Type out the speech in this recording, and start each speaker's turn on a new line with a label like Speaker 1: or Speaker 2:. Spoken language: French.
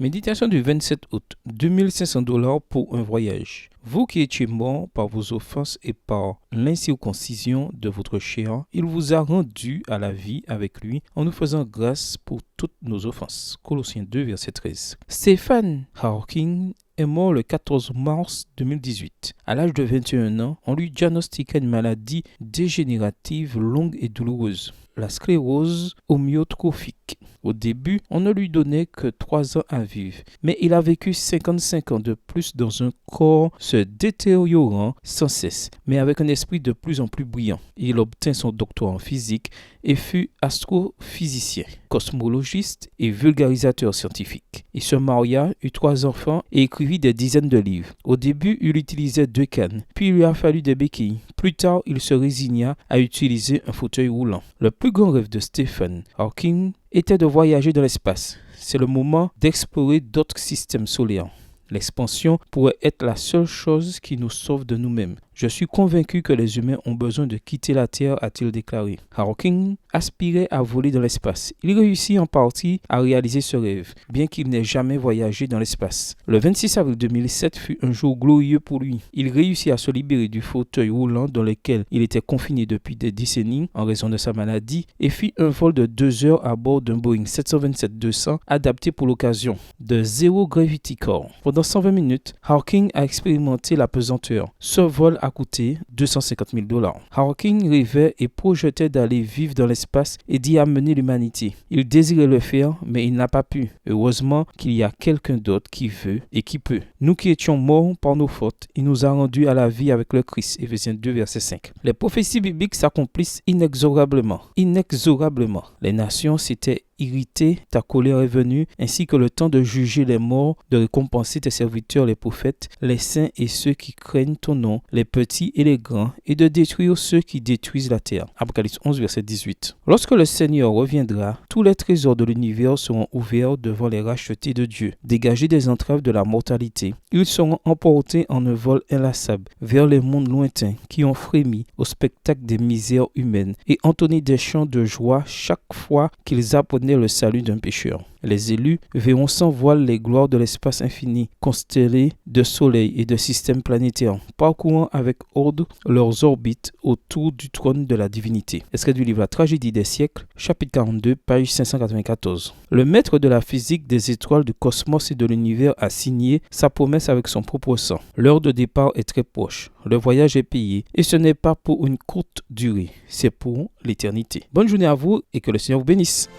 Speaker 1: Méditation du 27 août. $2500 pour un voyage. Vous qui étiez morts par vos offenses et par l'incirconcision de votre chair, il vous a rendus à la vie avec lui en nous faisant grâce pour toutes nos offenses. Colossiens 2, verset 13. Stephen Hawking est mort le 14 mars 2018. À l'âge de 21 ans, on lui diagnostiqua une maladie dégénérative longue et douloureuse, la sclérose amyotrophique. Au début, on ne lui donnait que 3 ans à vivre, mais il a vécu 55 ans de plus dans un corps se détériorant sans cesse, mais avec un esprit de plus en plus brillant. Il obtint son doctorat en physique et fut astrophysicien, cosmologiste et vulgarisateur scientifique. Il se maria, eut 3 enfants et écrivit des dizaines de livres. Au début, il utilisait 2 cannes, puis il lui a fallu des béquilles. Plus tard, il se résigna à utiliser un fauteuil roulant. Le plus grand rêve de Stephen Hawking était de voyager dans l'espace. C'est le moment d'explorer d'autres systèmes solaires. L'expansion pourrait être la seule chose qui nous sauve de nous-mêmes. Je suis convaincu que les humains ont besoin de quitter la Terre, a-t-il déclaré. Hawking aspirait à voler dans l'espace. Il réussit en partie à réaliser ce rêve, bien qu'il n'ait jamais voyagé dans l'espace. Le 26 avril 2007 fut un jour glorieux pour lui. Il réussit à se libérer du fauteuil roulant dans lequel il était confiné depuis des décennies en raison de sa maladie et fit un vol de 2 heures à bord d'un Boeing 727-200 adapté pour l'occasion, de Zero Gravity Core. Pendant 120 minutes, Hawking a expérimenté la pesanteur. Ce vol a coûté $250,000. Hawking rêvait et projetait d'aller vivre dans l'espace et d'y amener l'humanité. Il désirait le faire, mais il n'a pas pu. Heureusement qu'il y a quelqu'un d'autre qui veut et qui peut. Nous qui étions morts par nos fautes, il nous a rendus à la vie avec le Christ. Éphésiens 2, verset 5. Les prophéties bibliques s'accomplissent inexorablement. Inexorablement. Les nations s'étaient irrité, ta colère est venue, ainsi que le temps de juger les morts, de récompenser tes serviteurs les prophètes, les saints et ceux qui craignent ton nom, les petits et les grands, et de détruire ceux qui détruisent la terre. Apocalypse 11, verset 18. Lorsque le Seigneur reviendra, tous les trésors de l'univers seront ouverts devant les rachetés de Dieu, dégagés des entraves de la mortalité. Ils seront emportés en un vol inlassable vers les mondes lointains qui ont frémi au spectacle des misères humaines et entonné des chants de joie chaque fois qu'ils apprenaient le salut d'un pécheur. Les élus verront sans voile les gloires de l'espace infini, constellé de soleils et de systèmes planétaires, parcourant avec ordre leurs orbites autour du trône de la divinité. Extrait du livre La tragédie des siècles, chapitre 42, page 594. Le maître de la physique des étoiles, du cosmos et de l'univers a signé sa promesse avec son propre sang. L'heure de départ est très proche. Le voyage est payé et ce n'est pas pour une courte durée, c'est pour l'éternité. Bonne journée à vous et que le Seigneur vous bénisse.